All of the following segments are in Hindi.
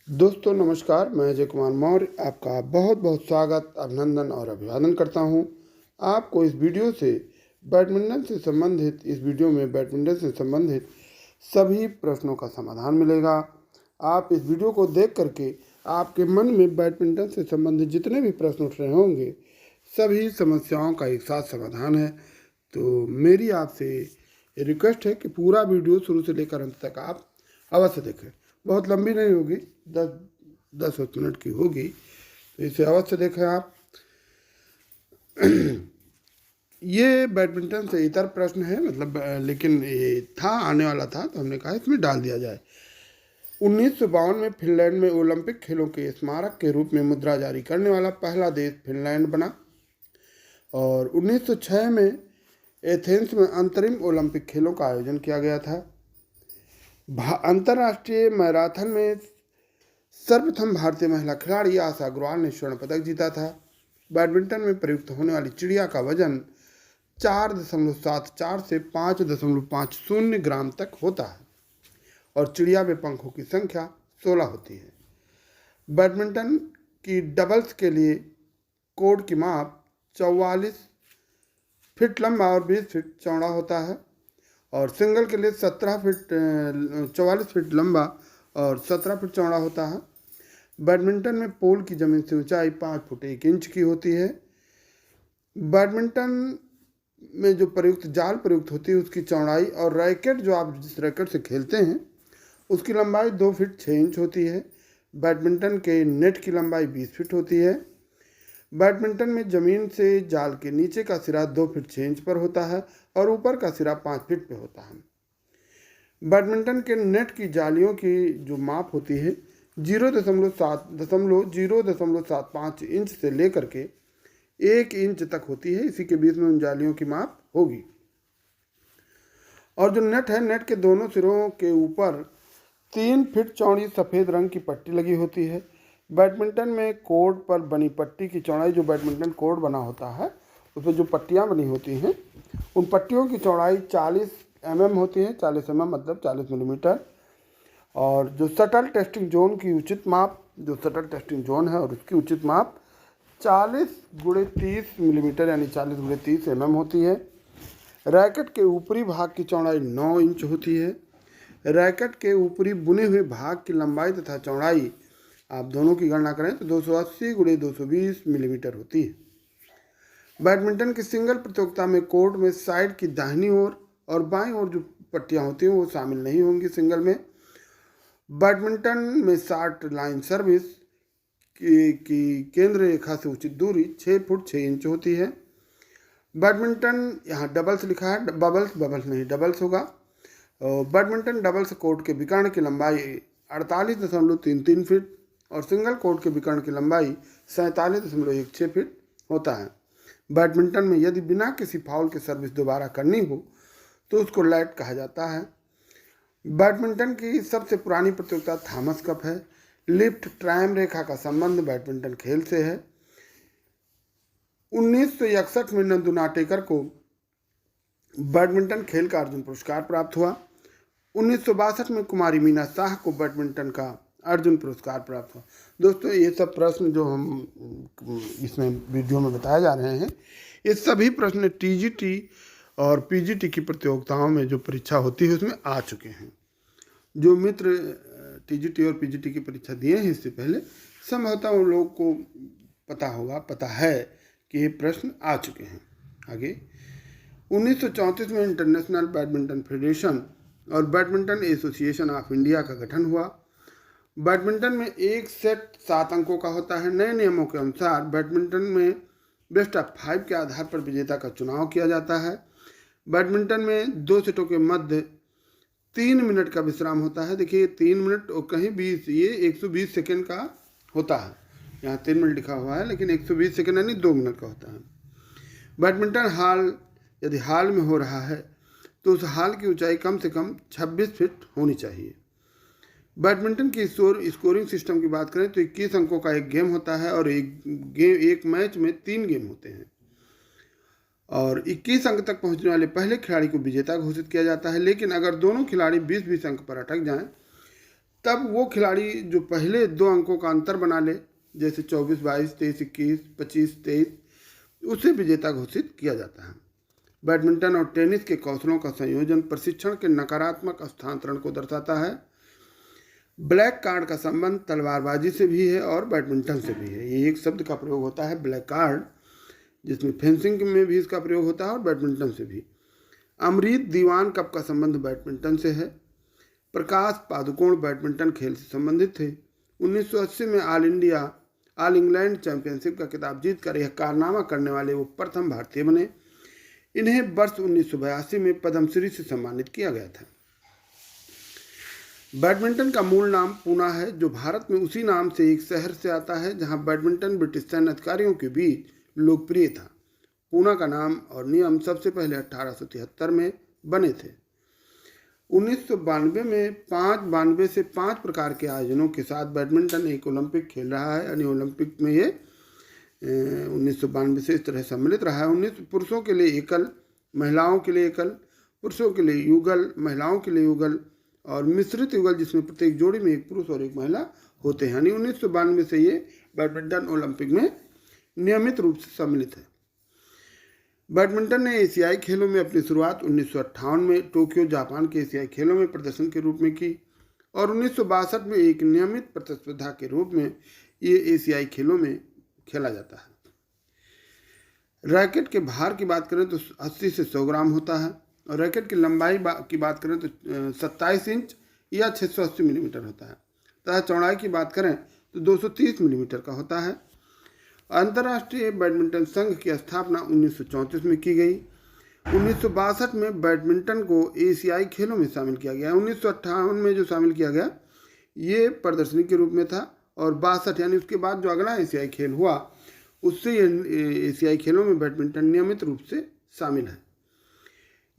दोस्तों नमस्कार, मैं अजय कुमार मौर्य आपका बहुत बहुत स्वागत, अभिनंदन और अभिवादन करता हूं। आपको इस वीडियो से इस वीडियो में बैडमिंटन से संबंधित सभी प्रश्नों का समाधान मिलेगा। आप इस वीडियो को देख करके आपके मन में बैडमिंटन से संबंधित जितने भी प्रश्न उठ रहे होंगे, सभी समस्याओं का एक साथ समाधान है। तो मेरी आपसे रिक्वेस्ट है कि पूरा वीडियो शुरू से लेकर अंत तक आप अवश्य देखें। बहुत लंबी नहीं होगी, 10 मिनट की होगी, तो इसे अवश्य देखें आप। ये बैडमिंटन से इतर प्रश्न है, मतलब लेकिन ये था आने वाला था, तो हमने कहा इसमें डाल दिया जाए। 1952 में फिनलैंड में ओलंपिक खेलों के स्मारक के रूप में मुद्रा जारी करने वाला पहला देश फिनलैंड बना। और 1906 में एथेंस में अंतरिम ओलंपिक खेलों का आयोजन किया गया था। अंतर्राष्ट्रीय मैराथन में सर्वप्रथम भारतीय महिला खिलाड़ी आशा अग्रवाल ने स्वर्ण पदक जीता था। बैडमिंटन में प्रयुक्त होने वाली चिड़िया का वजन 4.74 से 5.50 ग्राम तक होता है और चिड़िया में पंखों की संख्या 16 होती है। बैडमिंटन की डबल्स के लिए कोर्ट की माप 44 फीट लंबा और 20 फीट चौड़ा होता है और सिंगल के लिए 44 फीट लंबा और 17 फीट चौड़ा होता है। बैडमिंटन में पोल की जमीन से ऊंचाई 5 फुट 1 इंच की होती है। बैडमिंटन में जो जाल प्रयुक्त होती है उसकी चौड़ाई और रैकेट, जो आप जिस रैकेट से खेलते हैं, उसकी लंबाई 2 फीट 6 इंच होती है। बैडमिंटन के नेट की लंबाई 20 फीट होती है। बैडमिंटन में जमीन से जाल के नीचे का सिरा 2 फीट 6 इंच पर होता है और ऊपर का सिरा 5 फीट पे होता है। बैडमिंटन के नेट की जालियों की जो माप होती है 0.75 इंच से लेकर के 1 इंच तक होती है। इसी के बीच में उन जालियों की माप होगी। और जो नेट है, नेट के दोनों सिरों के ऊपर 3 फीट चौड़ी सफ़ेद रंग की पट्टी लगी होती है। बैडमिंटन में कोर्ट पर बनी पट्टी की चौड़ाई, जो बैडमिंटन कोर्ट बना होता है उसमें जो पट्टियाँ बनी होती हैं, उन पट्टियों की चौड़ाई 40 होती है। 40 मतलब 40 मिलीमीटर। और जो शटल टेस्टिंग जोन की उचित माप, जो शटल टेस्टिंग जोन है और उसकी उचित माप 40x30 मिलीमीटर यानी 40x30 होती है। रैकेट के ऊपरी भाग की चौड़ाई 9 इंच होती है। रैकेट के ऊपरी बुने हुए भाग की लंबाई तथा चौड़ाई आप दोनों की गणना करें तो 280x220 मिलीमीटर होती है। बैडमिंटन की सिंगल प्रतियोगिता में कोर्ट में साइड की दाहिनी ओर और बाईं ओर जो पट्टियां होती हैं वो शामिल नहीं होंगी सिंगल में। बैडमिंटन में शॉर्ट लाइन सर्विस की केंद्र रेखा से उचित दूरी 6 फुट 6 इंच होती है। बैडमिंटन, यहाँ डबल्स लिखा है, बबल्स नहीं, डबल्स होगा। बैडमिंटन डबल्स कोर्ट के विकर्ण की लंबाई 48.33 फीट और सिंगल कोर्ट के विकर्ण की लंबाई 47.16 फीट होता है। बैडमिंटन में यदि बिना किसी फाउल के सर्विस दोबारा करनी हो तो उसको लैट कहा जाता है। बैडमिंटन की सबसे पुरानी प्रतियोगिता थॉमस कप है। लिफ्ट ट्रायम रेखा का संबंध बैडमिंटन खेल से है। 1961 में नंदू नाटेकर को बैडमिंटन खेल का अर्जुन पुरस्कार प्राप्त हुआ। 1962 में कुमारी मीना शाह को बैडमिंटन का अर्जुन पुरस्कार प्राप्त हुआ। दोस्तों, ये सब प्रश्न जो हम इसमें वीडियो में बताए जा रहे हैं, ये सभी प्रश्न टीजीटी और पीजीटी की प्रतियोगिताओं में जो परीक्षा होती है उसमें आ चुके हैं। जो मित्र टीजीटी और पीजीटी की परीक्षा दिए हैं इससे पहले, संभवतः उन लोगों को पता है कि ये प्रश्न आ चुके हैं। आगे 1934 में इंटरनेशनल बैडमिंटन फेडरेशन और बैडमिंटन एसोसिएशन ऑफ इंडिया का गठन हुआ। बैडमिंटन में एक सेट 7 अंकों का होता है। नए नियमों के अनुसार बैडमिंटन में बेस्ट ऑफ 5 के आधार पर विजेता का चुनाव किया जाता है। बैडमिंटन में 2 सेटों के मध्य 3 मिनट का विश्राम होता है। देखिए 3 मिनट और कहीं 20, ये 120 सेकेंड का होता है। यहाँ 3 मिनट लिखा हुआ है लेकिन 120 सेकेंड यानी 2 मिनट का होता है। बैडमिंटन यदि हॉल में हो रहा है तो उस हॉल की ऊंचाई कम से कम 26 फीट होनी चाहिए। बैडमिंटन की स्कोरिंग सिस्टम की बात करें तो 21 अंकों का एक गेम होता है और एक मैच में 3 गेम होते हैं और 21 अंक तक पहुंचने वाले पहले खिलाड़ी को विजेता घोषित किया जाता है। लेकिन अगर दोनों खिलाड़ी 20-20 अंक पर अटक जाएं तब वो खिलाड़ी जो पहले 2 अंकों का अंतर बना ले, जैसे 24-22, 23-21, 25-23, उसे विजेता घोषित किया जाता है। बैडमिंटन और टेनिस के कौशलों का संयोजन प्रशिक्षण के नकारात्मक स्थानांतरण को दर्शाता है। ब्लैक कार्ड का संबंध तलवारबाजी से भी है और बैडमिंटन से भी है। ये एक शब्द का प्रयोग होता है ब्लैक कार्ड, जिसमें फेंसिंग में भी इसका प्रयोग होता है और बैडमिंटन से भी। अमृत दीवान कप का संबंध बैडमिंटन से है। प्रकाश पादुकोण बैडमिंटन खेल से संबंधित थे। 1980 में ऑल इंग्लैंड चैंपियनशिप का खिताब जीतकर यह कारनामा करने वाले वो प्रथम भारतीय बने। इन्हें वर्ष 1982 में पद्मश्री से सम्मानित किया गया था। बैडमिंटन का मूल नाम पूना है, जो भारत में उसी नाम से एक शहर से आता है जहां बैडमिंटन ब्रिटिश सैन्य अधिकारियों के बीच लोकप्रिय था। पूना का नाम और नियम सबसे पहले 1873 में बने थे। 1992 में 92 से 5 प्रकार के आयोजनों के साथ बैडमिंटन एक ओलंपिक खेल रहा है, यानी ओलंपिक में ये 1992 से इस तरह सम्मिलित रहा है। 19 पुरुषों के लिए एकल, महिलाओं के लिए एकल, पुरुषों के लिए युगल, महिलाओं के लिए युगल और मिश्रित युगल, जिसमें प्रत्येक जोड़ी में एक पुरुष और एक महिला होते हैं। यानी 1992 से ये बैडमिंटन ओलंपिक में नियमित रूप से सम्मिलित है। बैडमिंटन ने एशियाई खेलों में अपनी शुरुआत 1958 में टोक्यो जापान के एशियाई खेलों में प्रदर्शन के रूप में की और 1962 में एक नियमित प्रतिस्पर्धा के रूप में ये एशियाई खेलों में खेला जाता है। रैकेट के भार की बात करें तो 80 से 100 ग्राम होता है और रैकेट की लंबाई की बात करें तो 27 इंच या 680 मिलीमीटर होता है तथा चौड़ाई की बात करें तो 230 मिलीमीटर का होता है। अंतर्राष्ट्रीय बैडमिंटन संघ की स्थापना 1934 में की गई। 1962 में बैडमिंटन को एशियाई खेलों में शामिल किया गया। 1958 में जो शामिल किया गया ये प्रदर्शनी के रूप में था और 62 यानी उसके बाद जो अगला एशियाई खेल हुआ उससे ये एशियाई खेलों में बैडमिंटन नियमित रूप से शामिल है।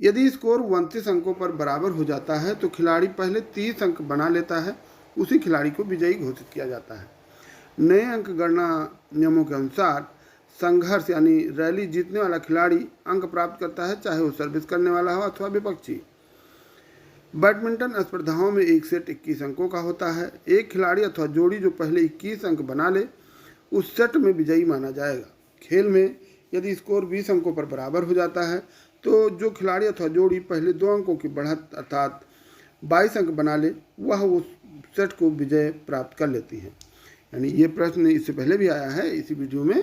यदि स्कोर 29 अंकों पर बराबर हो जाता है तो खिलाड़ी पहले 30 अंक बना लेता है, उसी खिलाड़ी को विजयी घोषित किया जाता है। नए अंक गणना नियमों के अनुसार संघर्ष यानी रैली जीतने वाला खिलाड़ी अंक प्राप्त करता है, चाहे वो सर्विस करने वाला हो अथवा विपक्षी। बैडमिंटन स्पर्धाओं में एक सेट 21 अंकों का होता है। एक खिलाड़ी अथवा जोड़ी जो पहले 21 अंक बना ले उस सेट में विजयी माना जाएगा। खेल में यदि स्कोर 20 अंकों पर बराबर हो जाता है तो जो खिलाड़ी अथवा जोड़ी पहले 2 अंकों की बढ़त अर्थात 22 अंक बना ले वह उस सेट को विजय प्राप्त कर लेती है। यानी ये प्रश्न इससे पहले भी आया है इसी वीडियो में,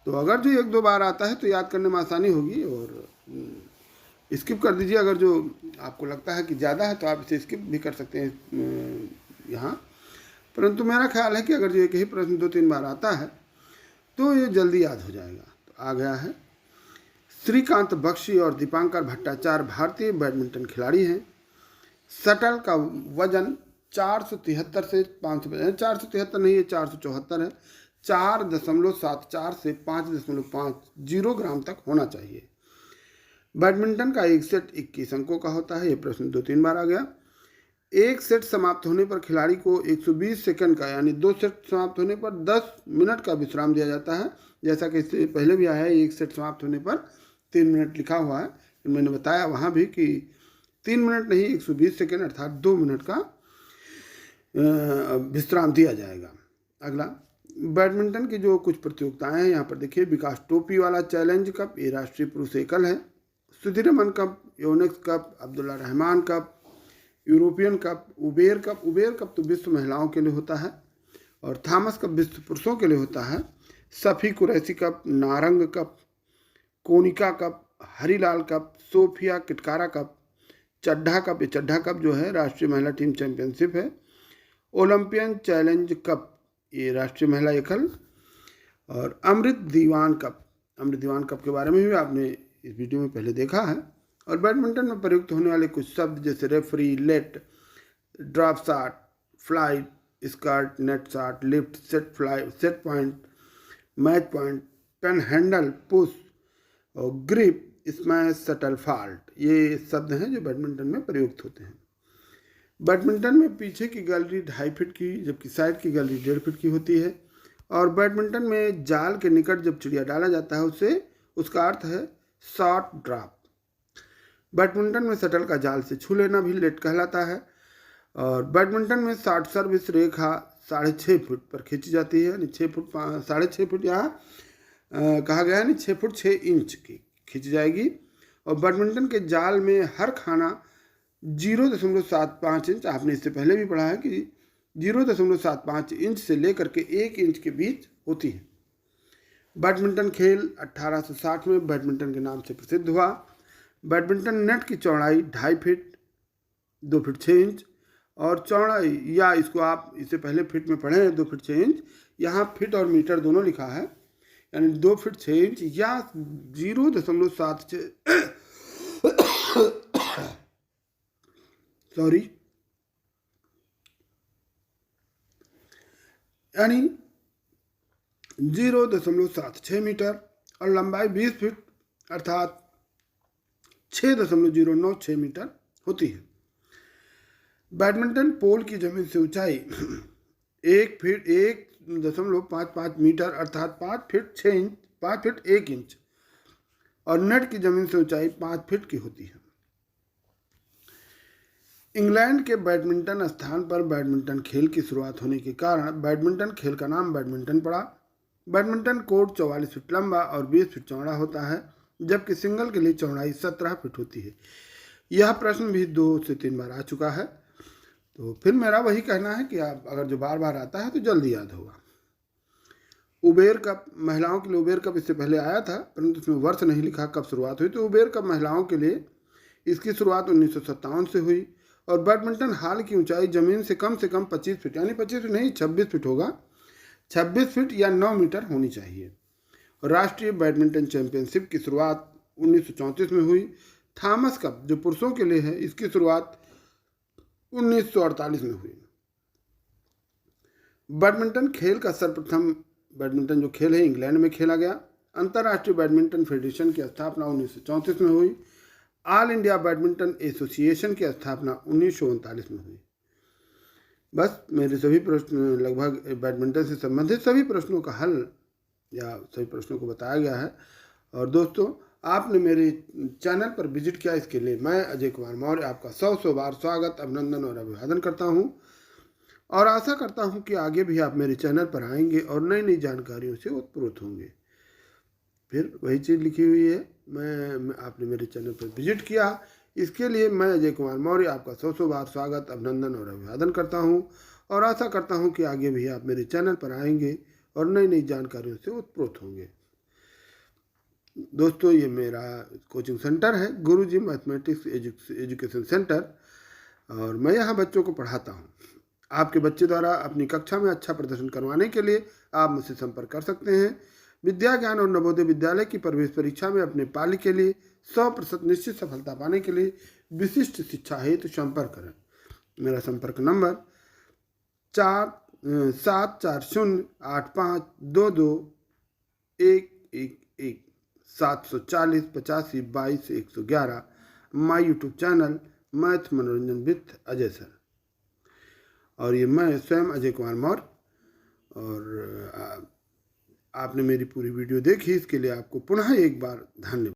तो अगर जो 1-2 बार आता है तो याद करने में आसानी होगी और स्किप कर दीजिए। अगर जो आपको लगता है कि ज़्यादा है तो आप इसे स्किप भी कर सकते हैं यहाँ, परंतु मेरा ख्याल है कि अगर जो एक ही प्रश्न 2-3 बार आता है तो ये जल्दी याद हो जाएगा। तो आ गया है। श्रीकांत बख्शी और दीपांकर भट्टाचार्य भारतीय बैडमिंटन खिलाड़ी हैं। शटल का वजन 473 से 500, 473 नहीं है 474 है, 4.74 से 5.50 ग्राम तक होना चाहिए। बैडमिंटन का एक सेट 21 अंकों का होता है। ये प्रश्न 2-3 बार आ गया। एक सेट समाप्त होने पर खिलाड़ी को 120 सेकंड का यानी 2 सेट समाप्त होने पर 10 मिनट का विश्राम दिया जाता है। जैसा कि इससे पहले भी आया है, एक सेट समाप्त होने पर 3 मिनट लिखा हुआ है। मैंने बताया वहाँ भी कि 3 मिनट नहीं 120 सेकंड अर्थात 2 मिनट का विश्राम दिया जाएगा। अगला बैडमिंटन की जो कुछ प्रतियोगिताएं हैं यहाँ पर देखिए। विकास टोपी वाला चैलेंज कप, ये राष्ट्रीय पुरुष एकल है। Sudirman cup, Yonex cup, Abdullah Rahman cup, European cup, Uber cup. Uber cup तो विश्व महिलाओं के लिए होता है और थॉमस कप विश्व पुरुषों के लिए होता है। Safi Qureshi cup, Narang cup, Konica cup, Harilal cup, Sofia Kitkara cup, Chadha cup. ये चड्ढा कप जो है राष्ट्रीय महिला टीम चैंपियनशिप है। ओलंपियन चैलेंज कप, ये राष्ट्रीय महिला एकल। और अमृत दीवान कप, अमृत दीवान कप के बारे में भी आपने इस वीडियो में पहले देखा है। और बैडमिंटन में प्रयुक्त होने वाले कुछ शब्द जैसे referee, let, drop shot, flight, skirt, net shot, lift, set fly, set point, match point, pen handle, push और ग्रिप, स्मैश, शटल, फॉल्ट, ये शब्द हैं जो बैडमिंटन में प्रयुक्त होते हैं। बैडमिंटन में पीछे की गैलरी 2.5 फीट की जबकि साइड की गैलरी 1.5 फीट की होती है। और बैडमिंटन में जाल के निकट जब चिड़िया डाला जाता है उसका अर्थ है शॉट ड्रॉप। बैडमिंटन में शटल का जाल से छू लेना भी लेट कहलाता है और बैडमिंटन में 60 सर्विस रेखा 6.5 फुट पर खींची जाती है, यानी 6.5 फुट यहाँ कहा गया है, यानी 6 फुट 6 इंच की खींची जाएगी। और बैडमिंटन के जाल में हर खाना 0.75 इंच, आपने इससे पहले भी पढ़ा है कि 0.75 इंच से लेकर के 1 इंच के बीच होती है। बैडमिंटन खेल 1860 में बैडमिंटन के नाम से प्रसिद्ध हुआ। बैडमिंटन नेट की चौड़ाई 2.5 फीट 2 फीट 6 इंच और चौड़ाई, या इसको आप इससे पहले फीट में पढ़े हैं 2 फीट 6 इंच, यहाँ फीट और मीटर दोनों लिखा है, यानी 2 फीट 6 इंच या 0.76 सॉरी यानी 0.76 मीटर और लंबाई 20 फीट अर्थात 6.096 मीटर होती है। बैडमिंटन पोल की जमीन से ऊंचाई 1.55 मीटर अर्थात 5 फीट 1 इंच और नेट की जमीन से ऊंचाई 5 फीट की होती है। इंग्लैंड के बैडमिंटन स्थान पर बैडमिंटन खेल की शुरुआत होने के कारण बैडमिंटन खेल का नाम बैडमिंटन पड़ा। बैडमिंटन कोर्ट 44 फीट लंबा और 20 फीट चौड़ा होता है, जबकि सिंगल के लिए चौड़ाई 17 फीट होती है। यह प्रश्न भी 2 से 3 बार आ चुका है, तो फिर मेरा वही कहना है कि आप अगर जो बार बार आता है तो जल्दी याद होगा। उबेर कप महिलाओं के लिए, उबेर कप इससे पहले आया था परंतु उसमें वर्ष नहीं लिखा कब शुरुआत हुई, तो उबेर कप महिलाओं के लिए इसकी शुरुआत 1957 से हुई। और बैडमिंटन हाल की ऊंचाई जमीन से कम 25 फीट, यानी 25 फीट नहीं 26 फीट होगा, 26 फीट या 9 मीटर होनी चाहिए। राष्ट्रीय बैडमिंटन चैंपियनशिप की शुरुआत 1934 में हुई। थॉमस कप जो पुरुषों के लिए है, इसकी शुरुआत 1948 में हुई। बैडमिंटन खेल का सर्वप्रथम बैडमिंटन जो खेल है इंग्लैंड में खेला गया। अंतर्राष्ट्रीय बैडमिंटन फेडरेशन की स्थापना 1934 में हुई। ऑल इंडिया बैडमिंटन एसोसिएशन की स्थापना 1939 में हुई। बस मेरे सभी प्रश्न लगभग बैडमिंटन से संबंधित सभी प्रश्नों का हल या सभी प्रश्नों को बताया गया है। और दोस्तों, आपने मेरे चैनल पर विजिट किया, इसके लिए मैं अजय कुमार मौर्य आपका 100 बार स्वागत, अभिनंदन और अभिवादन करता हूं और आशा करता हूं कि आगे भी आप मेरे चैनल पर आएंगे और नई नई जानकारियों से उत्प्रोत होंगे। फिर वही चीज़ लिखी हुई है, आपने मेरे चैनल पर विजिट किया, इसके लिए मैं अजय कुमार मौर्य आपका 100 बार स्वागत, अभिनंदन और अभिवादन करता हूं और आशा करता हूं कि आगे भी आप मेरे चैनल पर आएंगे और नई नई जानकारियों से उत्प्रोत होंगे। दोस्तों, ये मेरा कोचिंग सेंटर है, गुरुजी मैथमेटिक्स एजुकेशन सेंटर, और मैं यहाँ बच्चों को पढ़ाता हूँ। आपके बच्चे द्वारा अपनी कक्षा में अच्छा प्रदर्शन करवाने के लिए आप मुझसे संपर्क कर सकते हैं। विद्या ज्ञान और नवोदय विद्यालय की प्रवेश परीक्षा में अपने पाली के लिए 100% निश्चित सफलता पाने के लिए विशिष्ट शिक्षा हेतु संपर्क करें। मेरा संपर्क number 474085221111 740 85 22 111। My YouTube channel math मनोरंजन विथ अजय सर, और ये मैं स्वयं अजय कुमार मौर्य। और आपने मेरी पूरी वीडियो देखी, इसके लिए आपको पुनः एक बार धन्यवाद।